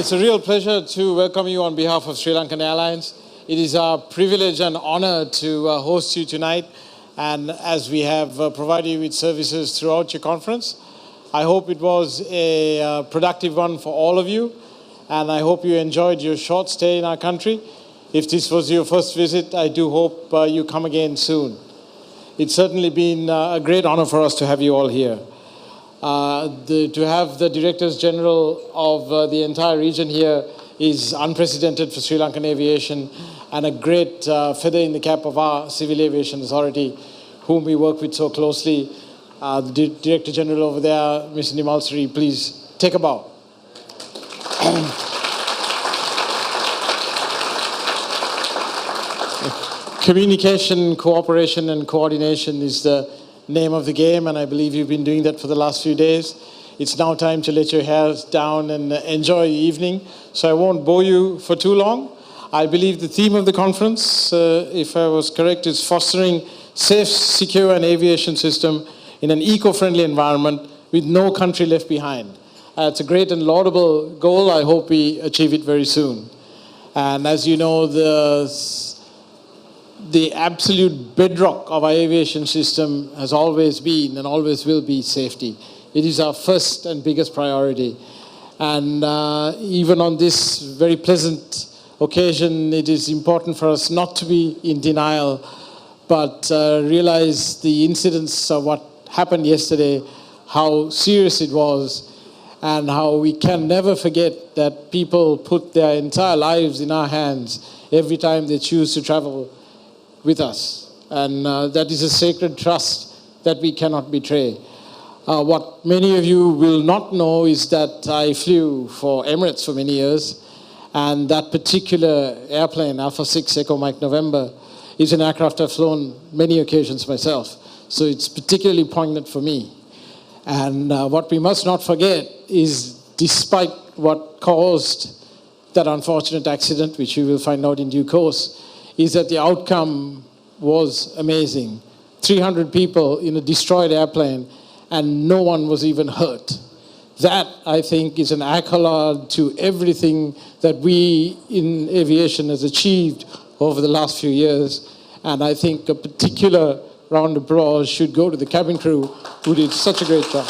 It's a real pleasure to welcome you on behalf of Sri Lankan Airlines. It is our privilege and honor to host you tonight, and as we have provided you with services throughout your conference. I hope it was a productive one for all of you, and I hope you enjoyed your short stay in our country. If this was your first visit, I do hope you come again soon. It's certainly been a great honor for us to have you all here. To have the Directors General of the entire region here is unprecedented for Sri Lankan aviation and a great feather in the cap of our Civil Aviation Authority, whom we work with so closely. The Director General over there, Mr. Nimalsari, please take a bow. Communication, cooperation, and coordination is the name of the game, and I believe you've been doing that for the last few days. It's now time to let your hairs down and enjoy the evening, so I won't bore you for too long. I believe the theme of the conference, if I was correct, is fostering safe, secure, and aviation system in an eco-friendly environment with no country left behind. It's a great and laudable goal. I hope we achieve it very soon. And as you know, the absolute bedrock of our aviation system has always been and always will be safety. It is our first and biggest priority. And even on this very pleasant occasion, it is important for us not to be in denial, but realize the incidents of what happened yesterday, how serious it was, and how we can never forget that people put their entire lives in our hands every time they choose to travel with us. And that is a sacred trust that we cannot betray. What many of you will not know is that I flew for Emirates for many years, and that particular airplane, Alpha 6 Echo Mike November, is an aircraft I've flown many occasions myself. So it's particularly poignant for me. And what we must not forget is, despite what caused that unfortunate accident, which you will find out in due course, is that the outcome was amazing. 300 people in a destroyed airplane, and no one was even hurt. That, I think, is an accolade to everything that we in aviation has achieved over the last few years. And I think a particular round of applause should go to the cabin crew who did such a great job.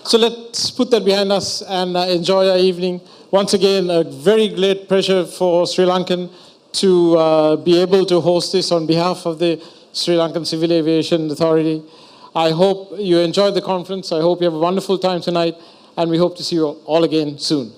So let's put that behind us and enjoy our evening. Once again, a very great pleasure for Sri Lankan to be able to host this on behalf of the Sri Lankan Civil Aviation Authority. I hope you enjoyed the conference. I hope you have a wonderful time tonight, and we hope to see you all again soon.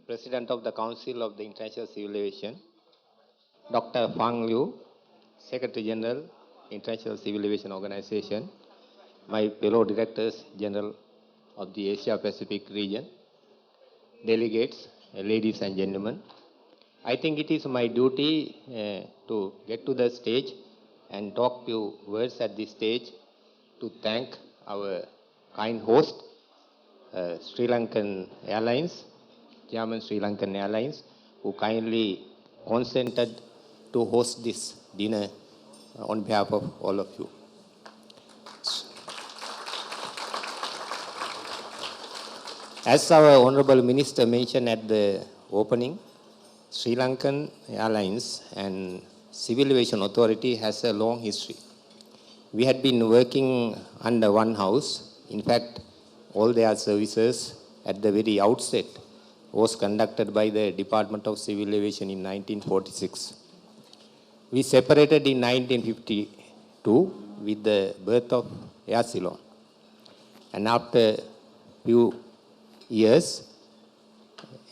President of the Council of the International Civil Aviation, Dr. Fang Liu, Secretary General, International Civil Aviation Organization, my fellow Directors General of the Asia Pacific region, delegates, ladies and gentlemen. I think it is my duty to get to the stage and talk few words at this stage to thank our kind host, Sri Lankan Airlines, German Sri Lankan Airlines, who kindly consented to host this dinner on behalf of all of you. As our Honorable Minister mentioned at the opening, Sri Lankan Airlines and Civil Aviation Authority has a long history. We had been working under one house. In fact, all their services at the very outset was conducted by the Department of Civil Aviation in 1946. We separated in 1952 with the birth of Air Ceylon. And after few years,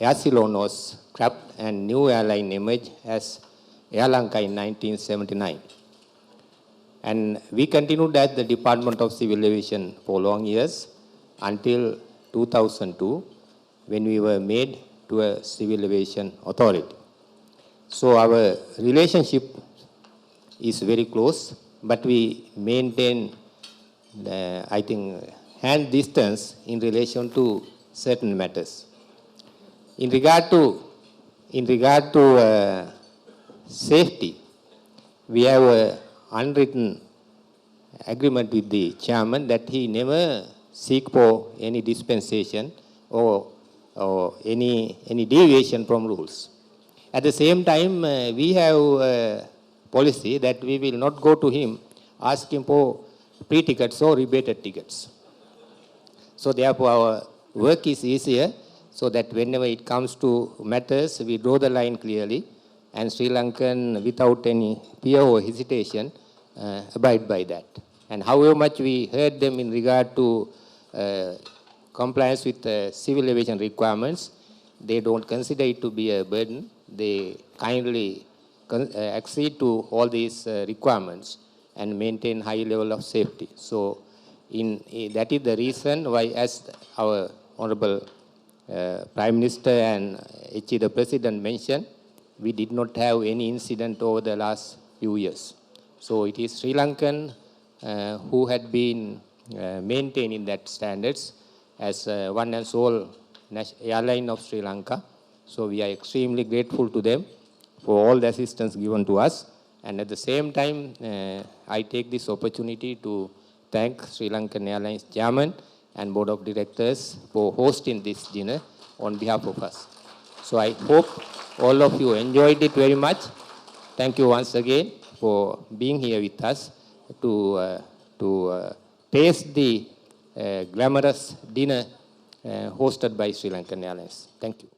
Air Ceylon was scrapped and new airline emerged as Air Lanka in 1979. And we continued at the Department of Civil Aviation for long years until 2002, when we were made to a Civil Aviation Authority. So our relationship is very close, but we maintain, I think, hand distance in relation to certain matters. In regard to safety, we have an unwritten agreement with the chairman that he never seek for any dispensation or any deviation from rules. At the same time, we have a policy that we will not go to him asking for pre-tickets or rebated tickets. So therefore, our work is easier, so that whenever it comes to matters, we draw the line clearly, and Sri Lankan, without any fear or hesitation, abide by that. And however much we heard them in regard to compliance with civil aviation requirements, they don't consider it to be a burden. They kindly accede to all these requirements and maintain high level of safety. So that is the reason why, as our Honorable Prime Minister and HE the President mentioned, we did not have any incident over the last few years. So it is Sri Lankan who had been maintaining that standards as one and sole airline of Sri Lanka. So we are extremely grateful to them for all the assistance given to us. And at the same time, I take this opportunity to thank Sri Lankan Airlines Chairman and Board of Directors for hosting this dinner on behalf of us. So I hope all of you enjoyed it very much. Thank you once again for being here with us to taste the glamorous dinner hosted by Sri Lankan Airlines. Thank you.